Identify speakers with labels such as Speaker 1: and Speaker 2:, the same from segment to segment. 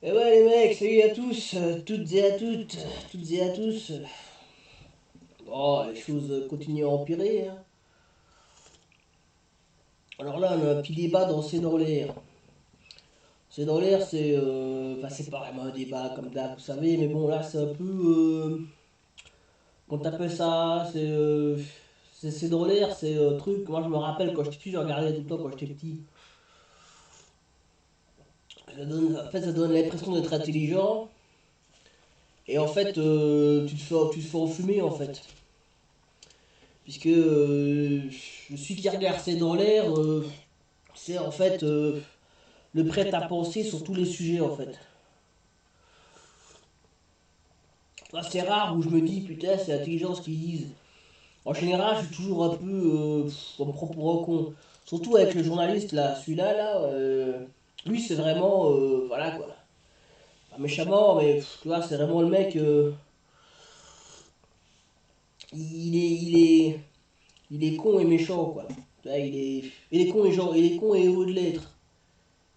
Speaker 1: Et ouais les mecs, salut à tous, toutes et à toutes et à tous. Bon, les choses continuent à empirer, hein. Alors là, on a un petit débat dans C'est dans l'air. C'est dans l'air, c'est pas vraiment un débat comme d'hab, vous savez, mais bon là c'est un peu... qu'on t'appelle ça, c'est dans l'air, c'est un truc, moi je me rappelle quand j'étais petit, je regardais tout le temps quand j'étais petit. Ça donne l'impression d'être intelligent, et en fait, tu te fais enfumer en fait. Puisque celui qui regarde C'est dans l'air, c'est en fait le prêt à penser sur tous les sujets en fait. Là, c'est rare où je me dis putain c'est intelligent ce qu'ils disent. En général je suis toujours un peu on me prend pour un con. Surtout avec le journaliste là, celui-là là, lui c'est vraiment voilà quoi. Pas méchamment mais tu vois c'est vraiment le mec il est il est con et méchant quoi. Tu vois, il est con et genre il est con et heureux de l'être.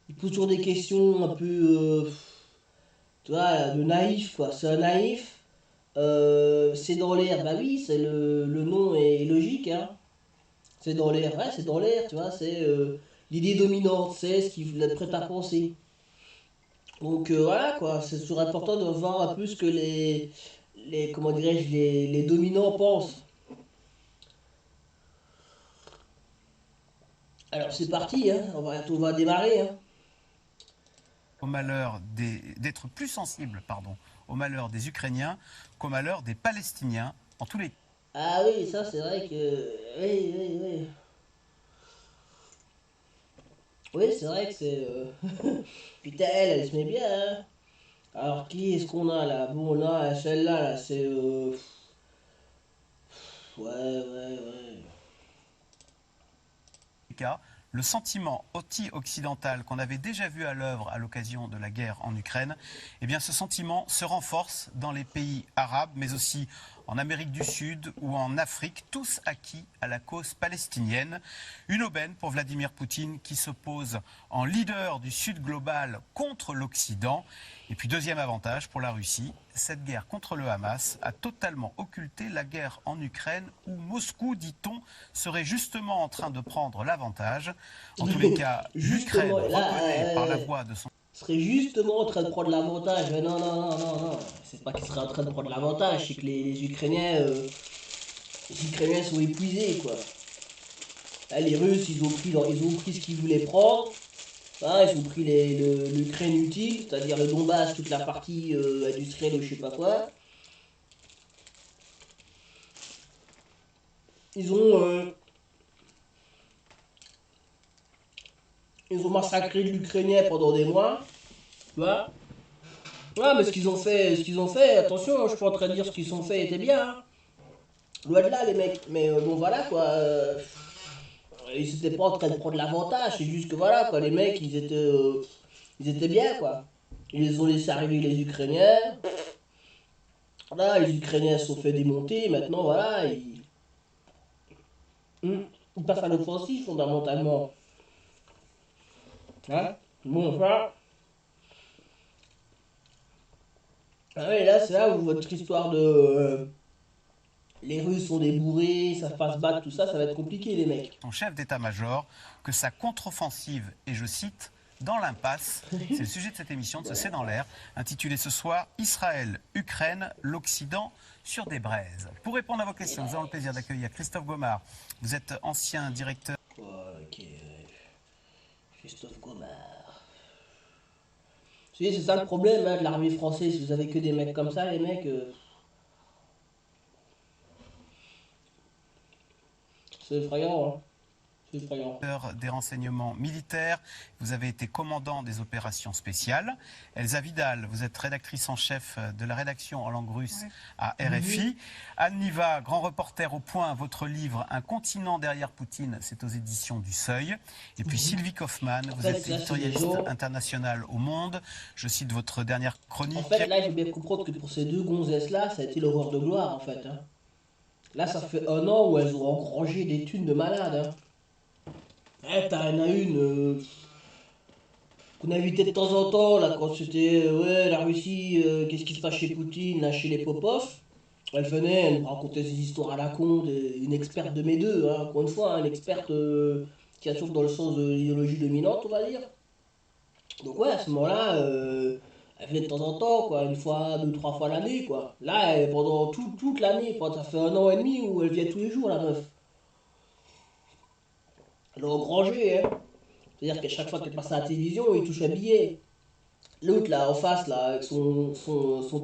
Speaker 1: Il pose toujours des questions un peu tu vois, de naïf, quoi. C'est un naïf. C'est dans l'air, bah oui, le nom est logique, hein. C'est dans l'air, ouais, c'est dans l'air, tu vois, c'est l'idée dominante, c'est ce qu'il est prêt à penser. Donc voilà, quoi, c'est toujours important de voir un peu ce que comment dirais-je, les dominants pensent. Alors c'est parti, hein, on va démarrer, hein.
Speaker 2: Au malheur d'être plus sensible, pardon, au malheur des Ukrainiens qu'au malheur des Palestiniens, en tous les cas.
Speaker 1: Ah oui, ça c'est vrai que... Oui, oui, oui. Oui, c'est vrai que c'est... Putain, elle se met bien, hein. Alors, qui est-ce qu'on a là? Bon, là, celle-là, là, c'est. Ouais, ouais, ouais.
Speaker 2: Cas, le sentiment anti-occidental qu'on avait déjà vu à l'œuvre à l'occasion de la guerre en Ukraine, eh bien ce sentiment se renforce dans les pays arabes, mais aussi en Amérique du Sud ou en Afrique, tous acquis à la cause palestinienne. Une aubaine pour Vladimir Poutine qui s'oppose en leader du Sud global contre l'Occident. Et puis deuxième avantage pour la Russie, cette guerre contre le Hamas a totalement occulté la guerre en Ukraine où Moscou, dit-on, serait justement en train de prendre l'avantage. En tous les cas,
Speaker 1: Justement,
Speaker 2: l'Ukraine
Speaker 1: là,
Speaker 2: reconnaît par la voix de son...
Speaker 1: serait justement en train de prendre l'avantage. Mais non, non, non, non, non. C'est pas qu'il serait en train de prendre l'avantage, c'est que les Ukrainiens sont épuisés, quoi. Là, les Russes, ils ont pris ce qu'ils voulaient prendre. Hein, ils ont pris l'Ukraine utile, c'est-à-dire le Donbass, toute la partie industrielle ou je sais pas quoi. Ils ont, euh, ils ont massacré l'Ukrainien pendant des mois. Tu vois. Ouais, mais ce qu'ils ont fait, attention, je suis pas en train de dire ce qu'ils ont fait était bien, hein. Loin de là, les mecs. Mais bon, voilà quoi. Ils étaient pas en train de prendre l'avantage, c'est juste que voilà quoi, les mecs, ils étaient bien quoi. Ils les ont laissé arriver les Ukrainiens. Là, les Ukrainiens se sont fait démonter, maintenant voilà, ils passent à l'offensive fondamentalement. Hein. Bon, ça. Ah ouais, là, c'est là où votre histoire de. Les Russes sont des bourrés, ça savent pas se battre, tout ça, ça va être compliqué, les mecs.
Speaker 2: son chef d'état-major que sa contre-offensive est, je cite, dans l'impasse. C'est le sujet de cette émission de ce C'est dans l'air, intitulée ce soir Israël, Ukraine, l'Occident sur des braises. Pour répondre à vos questions, nous avons le plaisir d'accueillir Christophe Gomard. Vous êtes ancien directeur.
Speaker 1: Ok, Christophe Gomard. C'est ça le problème hein, de l'armée française, vous avez que des mecs comme ça, les mecs. C'est effrayant, hein. C'est effrayant.
Speaker 2: Des renseignements militaires, vous avez été commandant des opérations spéciales. Elsa Vidal, vous êtes rédactrice en chef de la rédaction en langue russe à RFI. Anne Niva, grand reporter au Point, votre livre Un continent derrière Poutine, c'est aux éditions du Seuil. Et puis Sylvie Kaufmann,
Speaker 1: En
Speaker 2: vous
Speaker 1: fait,
Speaker 2: êtes
Speaker 1: là, c'est des
Speaker 2: éditorialiste
Speaker 1: gens.
Speaker 2: internationale au Monde. Je cite votre dernière
Speaker 1: En
Speaker 2: chronique.
Speaker 1: fait, là, j'ai bien comprendre que pour ces deux gonzesses-là, ça a été l'horreur de gloire, en fait, hein. Là, ça fait 1 an où elles ont engrangé des thunes de malades, hein. Eh, t'en as une. qu'on invitait de temps en temps, là, quand c'était, ouais, la Russie, qu'est-ce qui se passe chez Poutine, là, chez les Popov. Elle venait, elle me racontait des histoires à la con, une experte de mes deux, hein, encore une fois, hein, une experte qui a toujours dans le sens de l'idéologie dominante, on va dire. Donc ouais, à ce moment-là, elle venait de temps en temps, quoi, une fois, deux, trois fois l'année, quoi. Là, pendant toute l'année, ça fait un an et demi où elle vient tous les jours, la meuf. Elle est engrangée, hein. C'est-à-dire qu'à chaque fois qu'elle passe à la télévision, il touche un billet. L'autre, là, en face, là, avec son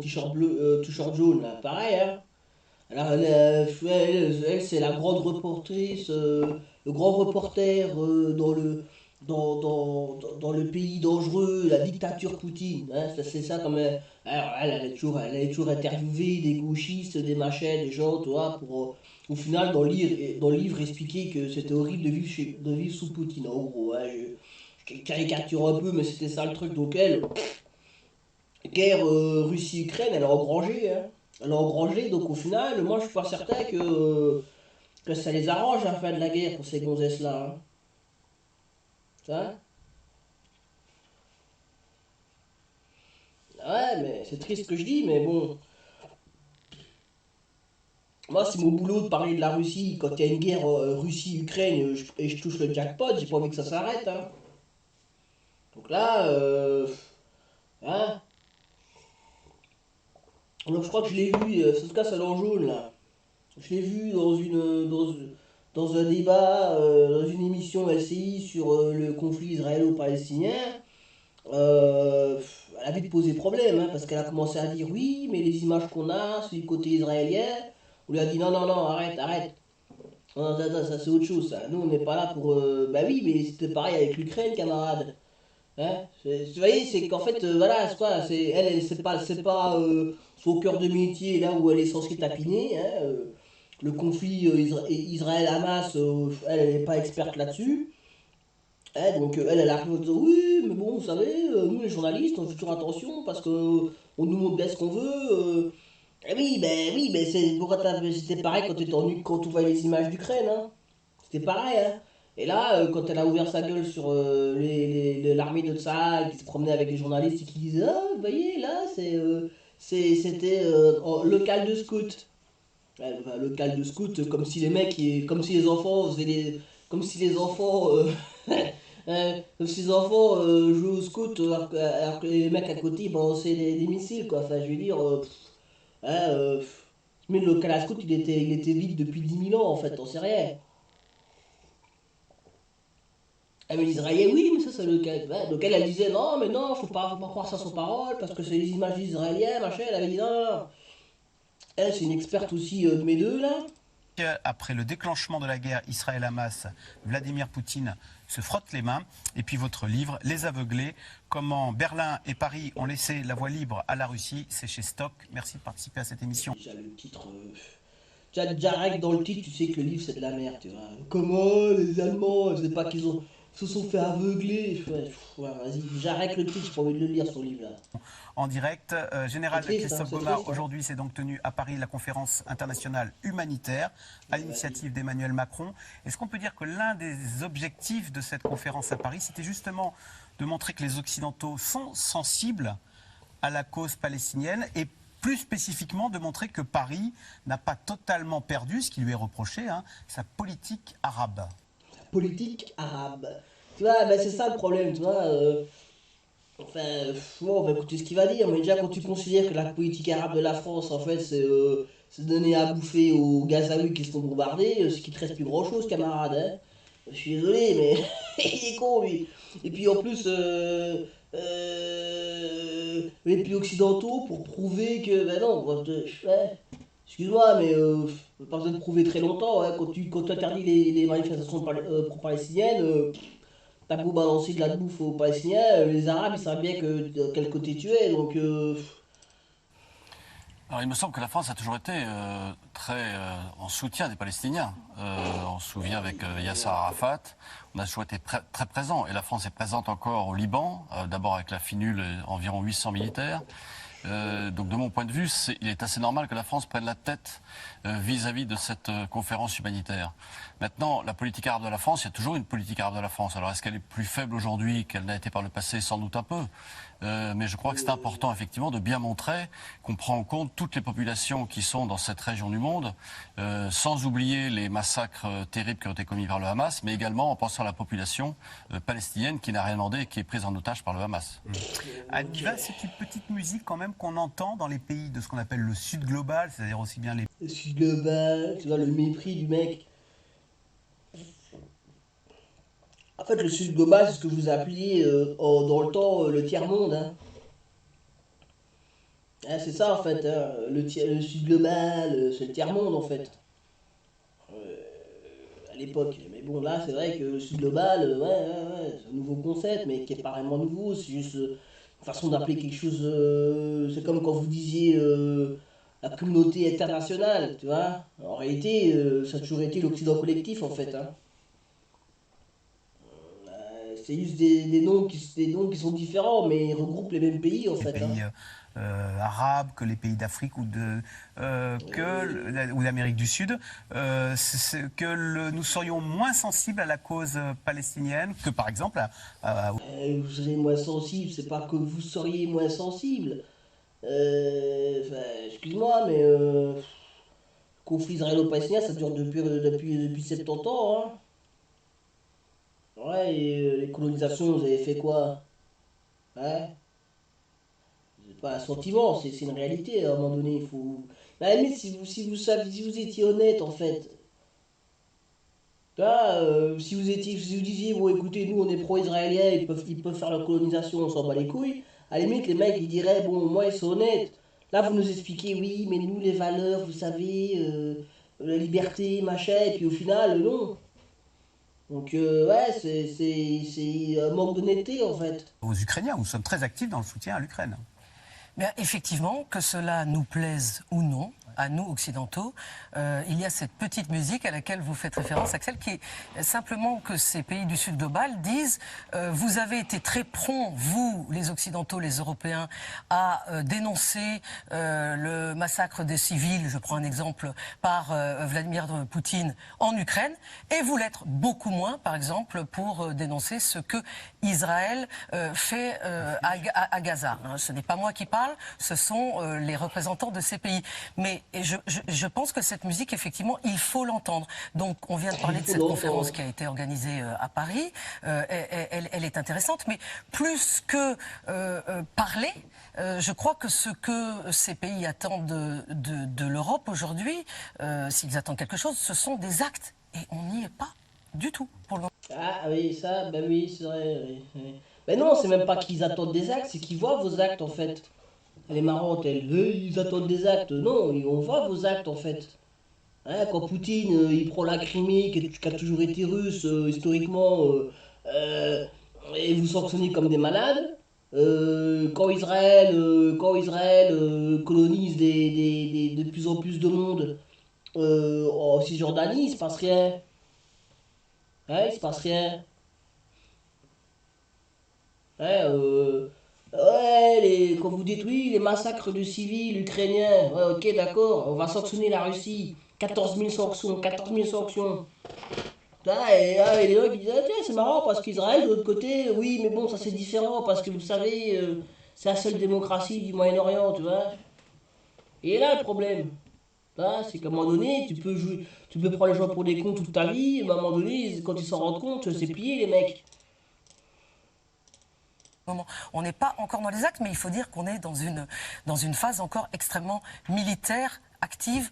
Speaker 1: t-shirt bleu, t-shirt jaune, là, pareil, hein. Alors, elle, c'est la grande reportrice, le grand reporter dans le pays dangereux, la dictature Poutine. Hein, c'est ça comme. Alors, elle est toujours interviewé des gauchistes, des machins, des gens, tu vois, pour au final, dans le livre, expliquer que c'était horrible de vivre sous Poutine. En gros, hein, je caricature un peu, mais c'était ça le truc. Donc, elle, guerre Russie-Ukraine, elle a engrangé, hein. Elle a engrangé, donc au final, moi je suis pas certain que ça les arrange à la fin de la guerre pour ces gonzesses-là. Hein. Ça. Ouais, mais c'est triste ce que je dis, mais bon. Moi, c'est mon boulot de parler de la Russie. Quand il y a une guerre Russie-Ukraine et je touche le jackpot, j'ai pas envie que ça s'arrête. Hein. Donc là, hein. Donc je crois que je l'ai vu, en tout cas, c'est en jaune là. Je l'ai vu dans un débat, dans une émission LCI sur le conflit israélo-palestinien. Elle a vite posé problème, hein, parce qu'elle a commencé à dire oui, mais les images qu'on a, c'est du côté israélien. On lui a dit non, non, non, arrête, arrête. Non, ça c'est autre chose, ça. Nous, on n'est pas là pour. Bah oui, mais c'était pareil avec l'Ukraine, camarade. Hein, vous voyez, c'est qu'en fait, voilà, c'est quoi, c'est pas son cœur de métier là où elle est censée tapiner. Hein, le conflit Israël-Hamas, elle n'est pas experte là-dessus. Hein, donc elle arrive en disant oui, mais bon, vous savez, nous les journalistes, on fait toujours attention parce que on nous montre bien ce qu'on veut. Oui, ben c'était pareil quand, quand tu vois les images d'Ukraine. Hein. C'était pareil. Hein. Et là, quand elle a ouvert sa gueule sur l'armée de Tsahal, qui se promenait avec les journalistes et qui disait ah, vous voyez, là, c'était local de scout. Ouais, enfin, local de scout, comme si les mecs, comme si les enfants faisaient comme si les enfants, comme si les enfants jouaient au scout alors que les mecs à côté balançaient des missiles, quoi. Enfin, je veux dire, hein, mais le local à scout, il était vide depuis 10 000 ans, en fait, on sait rien. Ah, mais l'Israélien, oui, mais ça c'est le cas. Ouais, donc elle disait non, mais non, faut pas croire ça sans parole, parce que c'est les images d'Israéliens, machin. Elle avait dit non, non, non. Elle, c'est une experte aussi de mes deux, là.
Speaker 2: Après le déclenchement de la guerre Israël-Hamas, Vladimir Poutine se frotte les mains. Et puis votre livre, Les Aveuglés, comment Berlin et Paris ont laissé la voie libre à la Russie, c'est chez Stock. Merci de participer à cette émission.
Speaker 1: Déjà le titre. Déjà, rien que dans le titre, tu sais que le livre c'est de la merde, tu vois. Comment les Allemands, je sais pas qu'ils ont se sont fait aveugler. Ouais, vas-y, j'arrête le titre, j'ai pas envie de le lire son livre là.
Speaker 2: En direct, Général
Speaker 1: Triste,
Speaker 2: Christophe
Speaker 1: hein,
Speaker 2: Beaumard,
Speaker 1: triste, hein.
Speaker 2: aujourd'hui s'est donc tenu à Paris la conférence internationale humanitaire à l'initiative d'Emmanuel Macron. Est-ce qu'on peut dire que l'un des objectifs de cette conférence à Paris, c'était justement de montrer que les Occidentaux sont sensibles à la cause palestinienne et plus spécifiquement de montrer que Paris n'a pas totalement perdu, ce qui lui est reproché, hein, sa politique arabe.
Speaker 1: Politique arabe. Tu vois, ben, c'est ça le problème, tu vois. Enfin, bon, on va écouter ce qu'il va dire, mais déjà quand tu considères que la politique arabe de la France, en fait, c'est donner à bouffer aux Gazaouis qui se font bombarder, ce qui te reste plus grand chose, camarade. Hein. Je suis désolé, mais il est con, lui. Et puis en plus, les pays occidentaux pour prouver que. Ben non, ouais, excuse-moi, mais pas besoin de prouver très longtemps. Hein, quand tu interdis les manifestations pro-palestiniennes, t'as beau balancer de la bouffe aux Palestiniens, les Arabes ils savent bien de quel côté tu es, donc
Speaker 3: Alors, il me semble que la France a toujours été très en soutien des Palestiniens. On se souvient avec Yasser Arafat, on a toujours été très présent. Et la France est présente encore au Liban, d'abord avec la FINUL, environ 800 militaires. Donc de mon point de vue, il est assez normal que la France prenne la tête vis-à-vis de cette conférence humanitaire. Maintenant, la politique arabe de la France, il y a toujours une politique arabe de la France. Alors est-ce qu'elle est plus faible aujourd'hui qu'elle n'a été par le passé? Sans doute un peu. Mais je crois que c'est important effectivement de bien montrer qu'on prend en compte toutes les populations qui sont dans cette région du monde, sans oublier les massacres terribles qui ont été commis par le Hamas, mais également en pensant à la population palestinienne qui n'a rien demandé et qui est prise en otage par le Hamas.
Speaker 2: Aniva, c'est une petite musique quand même qu'on entend dans les pays de ce qu'on appelle le Sud global, c'est-à-dire aussi bien les...
Speaker 1: Le Sud global, tu vois, le mépris du mec. En fait, le Sud global, c'est ce que vous appeliez dans le temps le tiers-monde. Hein. Hein, c'est ça, en fait. Hein. Le Sud global, c'est le tiers-monde, en fait. À l'époque. Mais bon, là, c'est vrai que le Sud global, ouais, c'est un nouveau concept, mais qui est pas vraiment nouveau. C'est juste une façon d'appeler quelque chose. C'est comme quand vous disiez la communauté internationale, tu vois. En réalité, ça a toujours été l'Occident collectif, en fait. Hein. C'est juste des noms qui sont différents, mais ils regroupent les mêmes pays, en fait.
Speaker 2: Les pays arabes, que les pays d'Afrique ou d'Amérique du Sud, nous serions moins sensibles à la cause palestinienne que par exemple
Speaker 1: vous serez moins sensible, c'est pas que vous seriez moins sensible. Excuse-moi, mais le conflit israélo-palestinien, ça dure depuis 70 ans. Hein. Ouais, et les colonisations, vous avez fait quoi? Ouais. C'est pas un sentiment, c'est une réalité à un moment donné. Il faut... Mais à la limite, si vous étiez honnête en fait, là, si vous disiez, bon écoutez, nous on est pro-israéliens, ils peuvent faire la colonisation, on s'en bat les couilles, à la limite les mecs ils diraient, bon moi ils sont honnêtes. Là vous nous expliquez, oui, mais nous les valeurs, vous savez, la liberté, machin, et puis au final, non. Donc ouais, c'est un manque d'honnêteté en fait.
Speaker 2: aux Ukrainiens. Nous sommes très actifs dans le soutien à l'Ukraine.
Speaker 4: Bien, effectivement, que cela nous plaise ou non, à nous occidentaux, il y a cette petite musique à laquelle vous faites référence, Axel, qui est simplement que ces pays du Sud global disent vous avez été très prompts, vous, les occidentaux, les Européens, à dénoncer le massacre des civils, je prends un exemple, par Vladimir Poutine en Ukraine, et vous l'êtes beaucoup moins, par exemple, pour dénoncer ce que Israël fait à Gaza. Hein, ce n'est pas moi qui parle, ce sont les représentants de ces pays. Mais je pense que cette musique, effectivement, il faut l'entendre. Donc, on vient de parler de cette conférence qui a été organisée à Paris. Elle est intéressante, mais plus que parler, je crois que ce que ces pays attendent de l'Europe aujourd'hui, s'ils attendent quelque chose, ce sont des actes. Et on n'y est pas du tout pour le moment.
Speaker 1: Ah oui, ça, ben oui, c'est vrai. Oui, oui. Ben non, c'est même pas qu'ils attendent des actes, c'est qu'ils voient vos actes en fait. Elle est marrante, elle. Ils attendent des actes. Non, on voit vos actes en fait. Hein, quand Poutine, il prend la Crimée, qui a toujours été russe, historiquement, et vous sanctionnez comme des malades. Quand Israël colonise de plus en plus de monde en Cisjordanie, il se passe rien. Hein, il se passe rien. Hein, ouais, quand vous dites oui, les massacres de civils ukrainiens, ouais, ok, d'accord, on va sanctionner la Russie. 14 000 sanctions, 14 000 sanctions. Et les gens qui disent, ah, tiens, c'est marrant parce qu'Israël, de l'autre côté, oui, mais bon, ça c'est différent parce que vous savez, c'est la seule démocratie du Moyen-Orient, tu vois. Et là, le problème, là, c'est qu'à un moment donné, tu peux prendre les gens pour des cons toute ta vie, et à un moment donné, quand ils s'en rendent compte, c'est plié, les mecs.
Speaker 4: On n'est pas encore dans les actes, mais il faut dire qu'on est dans une phase encore extrêmement militaire, active,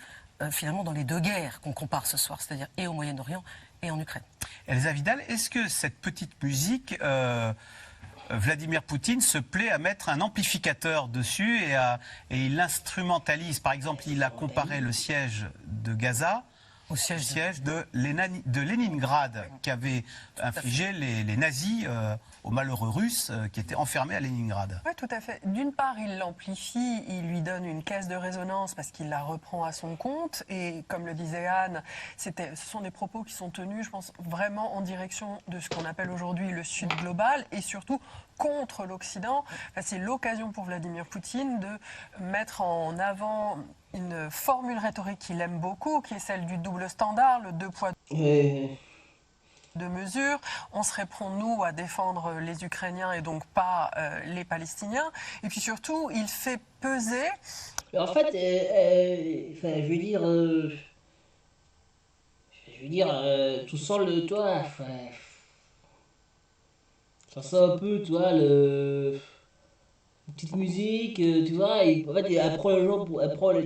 Speaker 4: finalement dans les deux guerres qu'on compare ce soir, c'est-à-dire et au Moyen-Orient et en Ukraine.
Speaker 2: Elsa Vidal, est-ce que cette petite musique, Vladimir Poutine se plaît à mettre un amplificateur dessus et il l'instrumentalise? Par exemple, il a comparé le siège de Gaza
Speaker 4: Au siège.
Speaker 2: siège de Leningrad, qu'avaient infligé les nazis aux malheureux Russes qui étaient enfermés à Leningrad.
Speaker 5: Oui, tout à fait. D'une part, il l'amplifie, il lui donne une caisse de résonance parce qu'il la reprend à son compte. Et comme le disait Anne, ce sont des propos qui sont tenus, je pense, vraiment en direction de ce qu'on appelle aujourd'hui le Sud global et surtout contre l'Occident. Enfin, c'est l'occasion pour Vladimir Poutine de mettre en avant une formule rhétorique qu'il aime beaucoup, qui est celle du double standard, le deux poids deux mesures. On serait prompt, nous, à défendre les Ukrainiens et donc pas les Palestiniens. Et puis surtout, il fait peser...
Speaker 1: En fait, enfin, tu sens le toi, enfin, ça sent un peu, tu vois, une petite musique, tu vois, en fait, elle prend les gens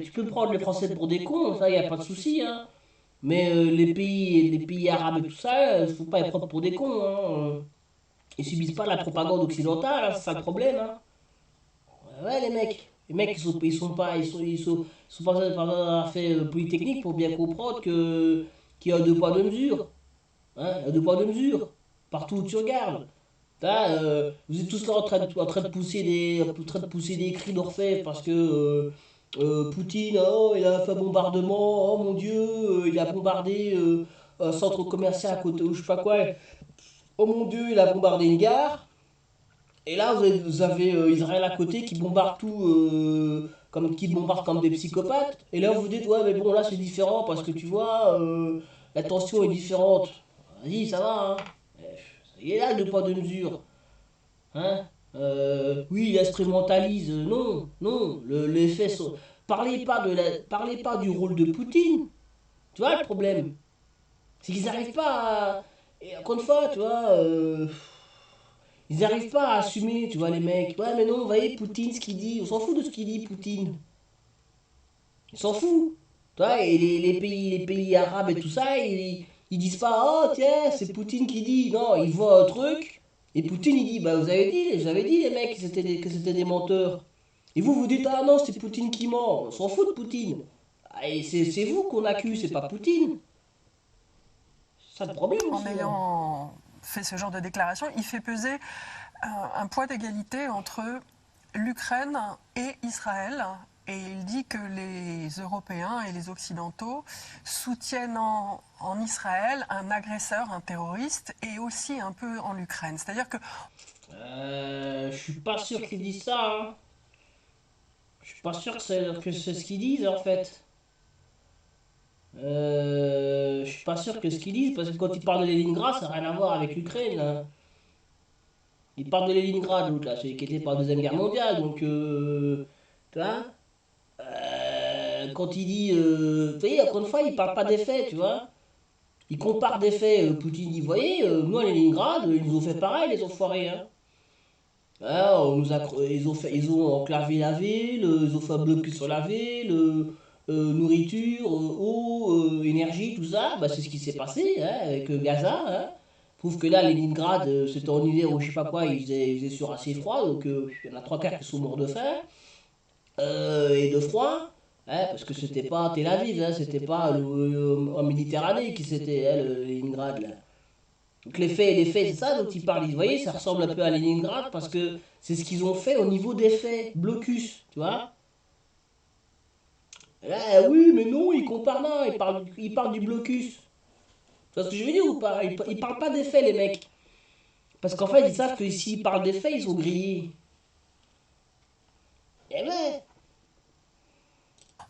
Speaker 1: tu peux prendre les Français pour des cons, ça, y a pas de souci, hein. Mais les pays arabes et tout ça, faut pas les prendre pour des cons, hein. Ils subissent pas la propagande occidentale, hein, c'est ça le problème, hein. Ouais, les mecs, ils sont pas avoir fait Polytechnique pour bien comprendre qu'il y a deux poids, deux mesures. Hein, il y a deux poids, deux mesures. Partout où tu regardes. Là, vous êtes tous là en train de pousser des cris d'orfèvre parce que Poutine, oh, il a fait un bombardement, oh mon Dieu, il a bombardé un centre commercial à côté, ou je sais pas quoi. Oh mon Dieu, il a bombardé une gare. Et là, vous avez Israël à côté qui bombarde tout, qui bombarde comme des psychopathes. Et là, vous dites, ouais, mais bon, là, c'est différent parce que tu vois, la tension est différente. Vas-y, ça va, hein. Il est là, deux poids, deux mesures. Hein oui, il instrumentalise. Non, non, les faits sont. Parlez pas du rôle de Poutine. Tu vois, le problème, c'est qu'ils n'arrivent pas à. Et encore une fois, tu vois. Ils n'arrivent pas à assumer, tu vois, les mecs. Ouais, mais non, vous voyez, Poutine, ce qu'il dit, on s'en fout de ce qu'il dit, Poutine. Il s'en fout. Tu vois, et les pays arabes et tout ça, ils disent pas, oh, tiens, c'est Poutine qui dit. Non, ils voient un truc, et Poutine, il dit, bah, vous avez dit, les mecs, que c'était des menteurs. Et vous dites, ah non, c'est Poutine qui ment. On s'en fout de Poutine. Ah, et c'est vous qu'on accuse, c'est pas Poutine. C'est ça le problème
Speaker 5: En
Speaker 1: aussi, hein.
Speaker 5: ayant fait ce genre de déclaration, il fait peser un poids d'égalité entre l'Ukraine et Israël. Et il dit que les Européens et les Occidentaux soutiennent en Israël un agresseur, un terroriste, et aussi un peu en Ukraine. C'est-à-dire que...
Speaker 1: Je suis pas sûr qu'ils disent ça, hein. Je suis pas sûr que c'est ce qu'ils disent en fait. Je suis pas sûr que ce qu'ils disent, parce que quand ils parlent de Leningrad, ça n'a rien à voir avec l'Ukraine, là. Ils parlent de Leningrad, l'autre, là, celui qui était par la Deuxième Guerre mondiale, donc, tu vois, quand il dit, vous voyez, encore une fois, il parle pas des faits, tu vois. Il compare des faits, Poutine dit, vous voyez, nous à Leningrad, ils nous ont fait pareil, les enfoirés, hein. Ah, ils ont enclavé la ville, ils ont fait un blocus sur la ville, nourriture, eau, énergie, tout ça. Bah, c'est ce qui s'est passé, hein, avec Gaza, hein. Prouve que là, Leningrad, c'était en hiver ou je sais pas quoi, il faisait sur assez froid, donc il y en a trois quarts qui sont morts de faim et de froid. Hein, parce que c'était pas Tel Aviv, hein, c'était pas en Méditerranée qui c'était, hein, le Leningrad là. Donc les faits, c'est ça dont ils parlent. Vous voyez, ça ressemble un peu à Leningrad parce que c'est ce qu'ils ont fait au niveau des faits, blocus, tu vois. Là, oui, mais non, ils comparent là, ils parlent du blocus. Tu vois ce que je veux dire ou pas? Ils parlent pas des faits, les mecs. Parce qu'en fait, ils savent que s'ils parlent des faits, ils sont grillés. Eh ben,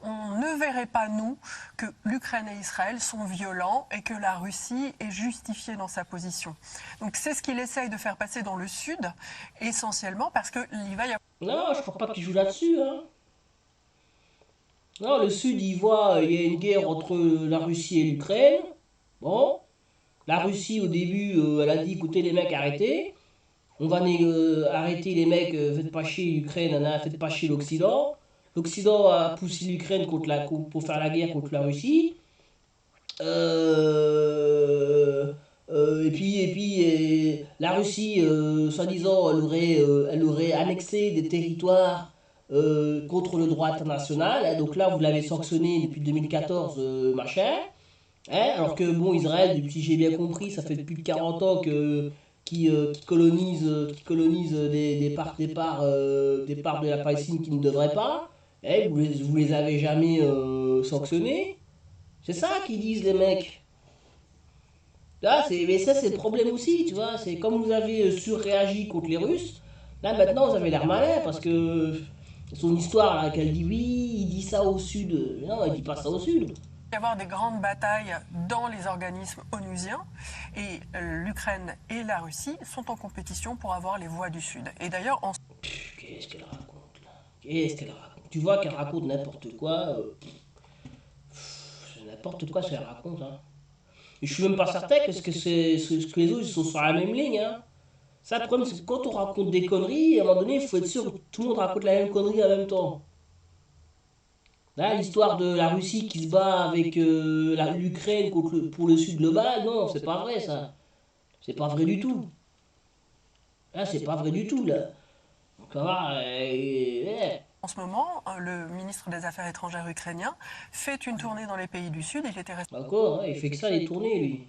Speaker 5: on ne verrait pas, nous, que l'Ukraine et Israël sont violents et que la Russie est justifiée dans sa position. Donc c'est ce qu'il essaye de faire passer dans le Sud, essentiellement parce qu'il va y avoir...
Speaker 1: non, je crois pas qu'ils jouent là-dessus, hein. Non, le Sud, il voit, il y a une guerre entre la Russie et l'Ukraine. Bon, la Russie, au début, elle a dit, écoutez les mecs, arrêtez. On va arrêter les mecs, faites pas chier l'Ukraine, faites pas chier l'Occident. L'Occident a poussé l'Ukraine pour faire la guerre contre la Russie. La Russie, soi-disant, elle aurait annexé des territoires contre le droit international. Donc là, vous l'avez sanctionné depuis 2014, machin. Hein, alors que, bon, Israël, si j'ai bien compris, ça fait depuis 40 ans qui colonise des parts de la Palestine qui ne devraient pas. Eh, vous les avez jamais sanctionnés. C'est ça qu'ils disent, les mecs. Là, mais ça, c'est le problème aussi, tu vois. C'est comme vous avez surréagi contre les Russes, là, maintenant, vous avez l'air malin parce que son histoire, là, qu'elle dit oui, il dit ça au sud. Non, il dit pas ça au sud.
Speaker 5: Y avoir des grandes batailles dans les organismes onusiens et l'Ukraine et la Russie sont en compétition pour avoir les voix du Sud. Et d'ailleurs,
Speaker 1: Qu'est-ce qu'elle raconte là? Qu'est-ce qu'elle raconte? Tu vois qu'elle raconte n'importe quoi. N'importe quoi, ça elle raconte. Hein. Et je suis même pas certain que les autres ils sont sur la même ligne. Hein. Ça, le problème, c'est que quand on raconte des conneries, à un moment donné, il faut être sûr que tout le monde raconte la même connerie en même temps. Là, l'histoire de la Russie qui se bat avec l'Ukraine pour le Sud global, non, c'est pas vrai ça. C'est pas vrai du tout. Là, c'est pas vrai du tout, là. Donc, on va voir,
Speaker 5: en ce moment, le ministre des Affaires étrangères ukrainien fait une tournée dans les pays du Sud. Il était
Speaker 1: D'accord, il fait que ça, les tournées, lui.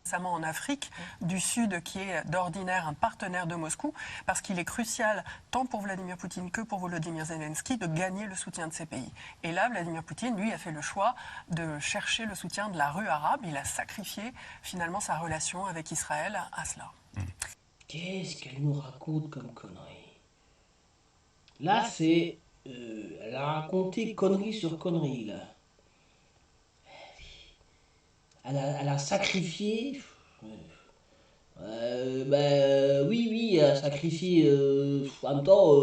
Speaker 5: récemment en Afrique du Sud, qui est d'ordinaire un partenaire de Moscou, parce qu'il est crucial, tant pour Vladimir Poutine que pour Volodymyr Zelensky, de gagner le soutien de ces pays. Et là, Vladimir Poutine, lui, a fait le choix de chercher le soutien de la rue arabe. Il a sacrifié finalement sa relation avec Israël à cela.
Speaker 1: Qu'est-ce qu'elle nous raconte comme connerie? Là, c'est... elle a raconté connerie sur connerie, là. Elle a sacrifié... oui, oui, elle a sacrifié... en même temps,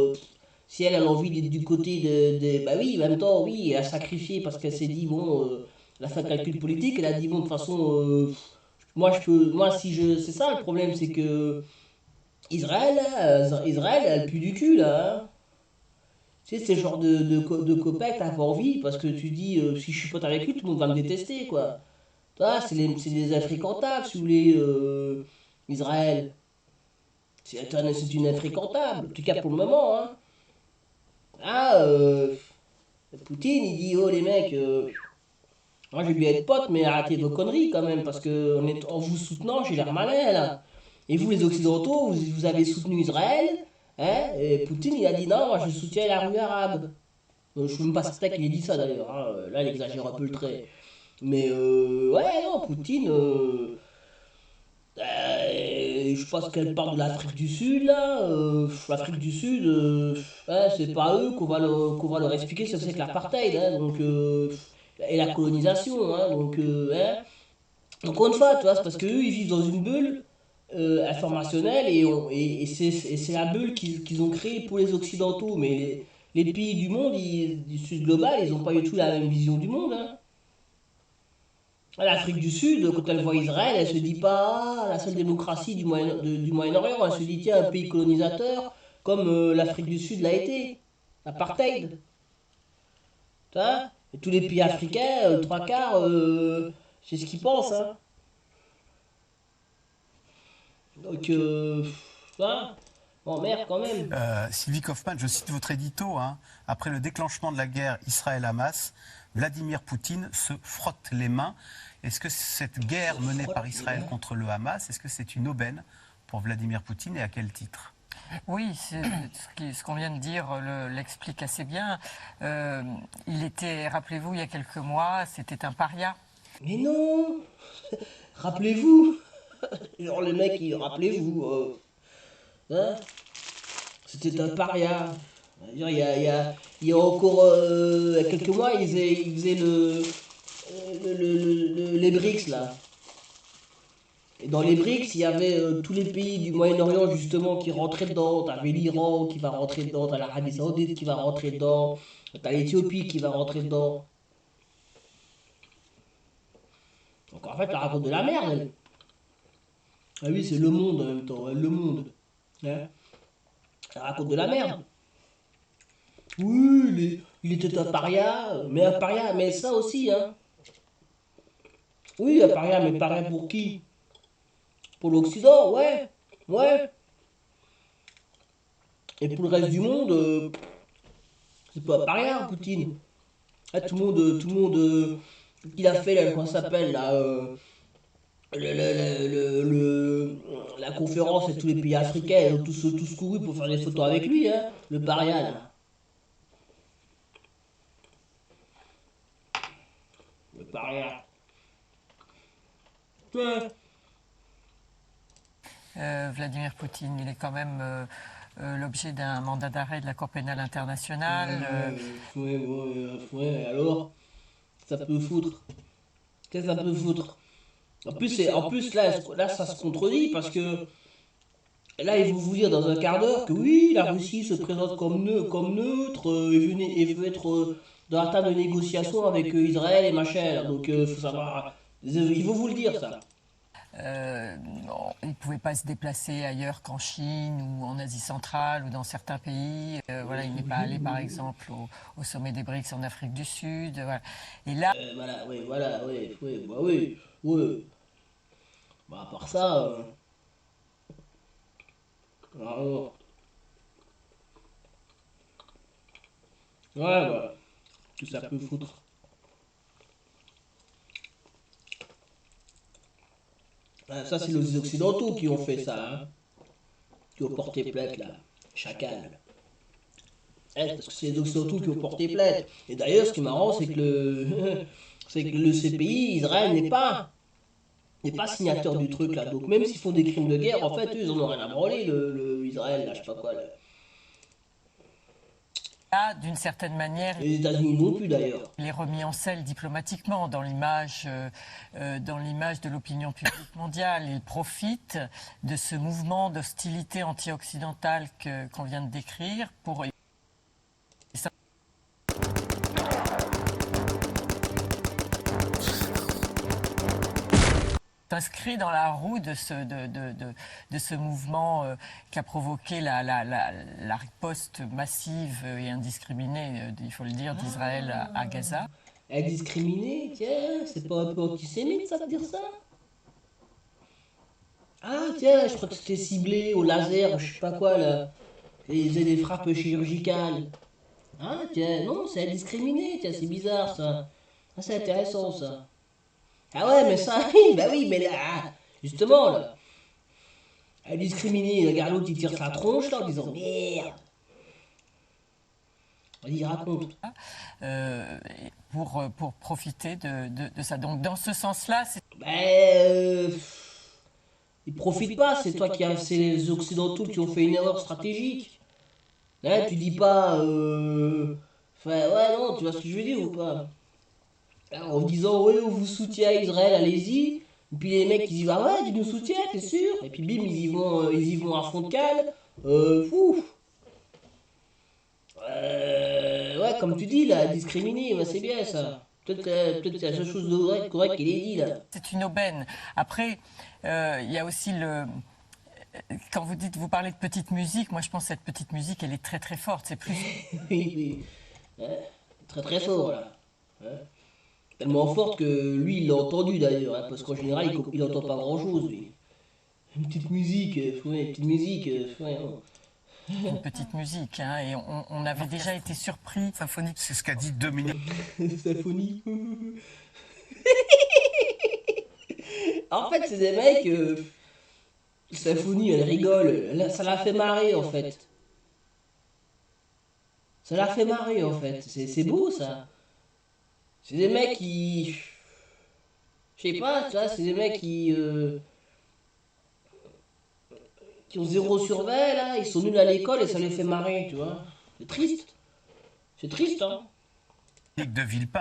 Speaker 1: si elle a envie d'être du côté Bah oui, en même temps, oui, elle a sacrifié parce qu'elle s'est dit, bon... elle a fait un calcul politique, elle a dit, bon, de toute façon... moi, je peux... Moi, si je... C'est ça, le problème, c'est que... Israël, là, Israël, elle pue du cul, là. Hein. Tu sais, c'est le genre de copain que t'as pas envie parce que tu dis si je suis pote avec lui, tout le monde va me détester, quoi. Toi, c'est des infréquentables, si vous voulez, Israël. C'est une infréquentable, en tout cas pour le moment. Hein. Ah, Poutine, il dit oh les mecs, moi je vais bien être pote, mais arrêtez vos conneries quand même parce que en vous soutenant, j'ai l'air malin là. Et vous, les Occidentaux, vous avez soutenu Israël. Hein, et Poutine, il a dit non, moi je soutiens la rue arabe. Je ne suis même pas certain qu'il ait dit ça d'ailleurs. Hein. Là, il exagère un peu le trait. Mais ouais, non, Poutine. Je pense qu'elle parle de l'Afrique du Sud là. L'Afrique du Sud, ouais, c'est pas eux qu'on va leur expliquer ce que c'est que l'apartheid. Hein, donc, et la colonisation. Hein, donc, hein. Encore une fois, tu vois, c'est parce qu'eux, ils vivent dans une bulle informationnelle et c'est la bulle qu'ils ont créée pour les Occidentaux. Mais les pays du monde, du Sud global, ils n'ont pas du tout la même vision du monde. Hein. L'Afrique du Sud, quand elle voit Israël, elle se dit pas ah, la seule démocratie du Moyen-Orient. Elle se dit tiens, un pays colonisateur comme l'Afrique du Sud l'a été. L'apartheid. Tu vois. Et tous les pays africains, trois quarts, c'est ce qu'ils pensent. Hein. Donc, hein, bon, merde quand même.
Speaker 2: Sylvie Kaufmann, je cite votre édito, hein, après le déclenchement de la guerre Israël-Hamas, Vladimir Poutine se frotte les mains. Est-ce que cette guerre menée par Israël contre le Hamas, est-ce que c'est une aubaine pour Vladimir Poutine et à quel titre?
Speaker 4: Oui, ce qu'on vient de dire l'explique assez bien. Il était, rappelez-vous, il y a quelques mois, c'était un paria.
Speaker 1: Mais non. Rappelez-vous. Genre le mec, rappelez-vous. Hein, c'était un paria. Il y a encore quelques mois, il faisait les BRICS là. Et dans les BRICS, il y avait tous les pays du Moyen-Orient justement qui rentraient dedans. T'avais l'Iran qui va rentrer dedans, t'as l'Arabie Saoudite qui va rentrer dedans, t'as l'Éthiopie qui va rentrer dedans. Donc en fait, elle raconte de la merde. Elle. Ah oui, c'est le monde en même temps, le monde. Hein, elle raconte de la merde. Oui, il était un paria, mais ça aussi, hein. Oui, un paria, mais paria pour qui? Pour l'Occident, ouais, ouais. Et pour le reste du monde, c'est pas un paria, Poutine. Ah, tout le monde, il a fait, là, comment ça s'appelle, là, la conférence et tous les pays africains, ils ont tous couru pour faire des photos avec lui, hein, le paria, là. Le paria. Ouais.
Speaker 4: Vladimir Poutine, il est quand même l'objet d'un mandat d'arrêt de la Cour pénale internationale.
Speaker 1: Ouais, alors, ça peut foutre. Qu'est-ce que ça peut foutre? En plus là, ça se contredit parce que là, ils vont vous dire dans un quart d'heure que oui, la Russie se présente comme neutre et veut être dans la table de négociation avec Israël et machin. Donc, faut savoir. Ils vont vous le dire, ça.
Speaker 4: Il ne pouvait pas se déplacer ailleurs qu'en Chine ou en Asie centrale ou dans certains pays. Voilà, il n'est pas allé, par exemple, au sommet des BRICS en Afrique du Sud. Voilà. Et là,
Speaker 1: Voilà, oui. Bah, à part ça. Alors, ouais, bah, tout ça peut foutre. Ah, ça, c'est les Occidentaux qui ont fait ça, hein. Qui ont porté plainte, là. Chacal. Parce que c'est les Occidentaux qui ont porté plainte. Et d'ailleurs, ce qui est marrant, c'est que c'est que le CPI, Israël, n'est pas signateur du truc, là. Donc, même s'ils font des crimes de guerre, en fait, eux, ils en ont rien à branler, le Israël, là, je sais pas quoi, là.
Speaker 4: d'une certaine manière,
Speaker 1: Les États-Unis non plus, d'ailleurs.
Speaker 4: il est remis en selle diplomatiquement dans l'image de l'opinion publique mondiale. Il profite de ce mouvement d'hostilité anti-occidentale qu'on vient de décrire pour s'inscrit dans la roue de ce mouvement qui a provoqué la riposte massive et indiscriminée, il faut le dire, d'Israël à Gaza.
Speaker 1: Indiscriminé, tiens, c'est pas un peu antisémite, ça, de dire ça? Ah, tiens, je crois que c'était ciblé au laser, je sais pas quoi, là. Ils faisaient des frappes chirurgicales. Ah, tiens, non, c'est indiscriminé, tiens, c'est bizarre, ça. Ah, c'est intéressant, ça. Ah ouais, mais ça, oui, mais là, justement, là, indiscriminé, regarde l'autre, il tire sa tronche, là, en disant, merde. Vas-y, raconte.
Speaker 4: Pour profiter de ça. Donc, dans ce sens-là, c'est...
Speaker 1: Ils profitent pas, c'est toi c'est les Occidentaux qui ont fait une erreur stratégique. Là, tu dis pas, enfin, ouais, non, tu vois ce que je veux dire ou pas? En disant, ouais, on vous soutient Israël, allez-y. Et puis les mecs, ils disent, ah ouais, tu nous soutiens, t'es sûr? Et puis bim, ils y vont à fond de cale. Fou. Ouais, comme tu dis, là, discriminer, ouais, c'est bien ça. Peut-être c'est la seule chose de correcte qu'il ait dit, là.
Speaker 4: C'est une aubaine. Après, il y a aussi le... Quand vous parlez de petite musique, moi je pense que cette petite musique, elle est très très forte. C'est plus...
Speaker 1: Oui. Très très fort, là. Hein. Tellement forte que lui, il l'a entendu d'ailleurs, hein, parce qu'en général, il entend pas grand-chose, lui. Une petite musique, ouais, une petite musique, ouais, non.
Speaker 4: une petite musique, hein, et on avait déjà été surpris.
Speaker 2: Symphonique, c'est ce qu'a dit Dominique.
Speaker 1: Symphonie. En fait, c'est des mecs. Symphonie, elle rigole. Ça l'a fait marrer, en fait. Ça l'a fait marrer, en fait. C'est beau, ça. C'est des mecs qui. Je sais pas, tu vois, c'est des mecs qui ont 0 sur 20, là. Ils sont nuls à l'école et ça les fait marrer, tu vois. C'est triste. C'est triste, hein.
Speaker 2: De Villepin.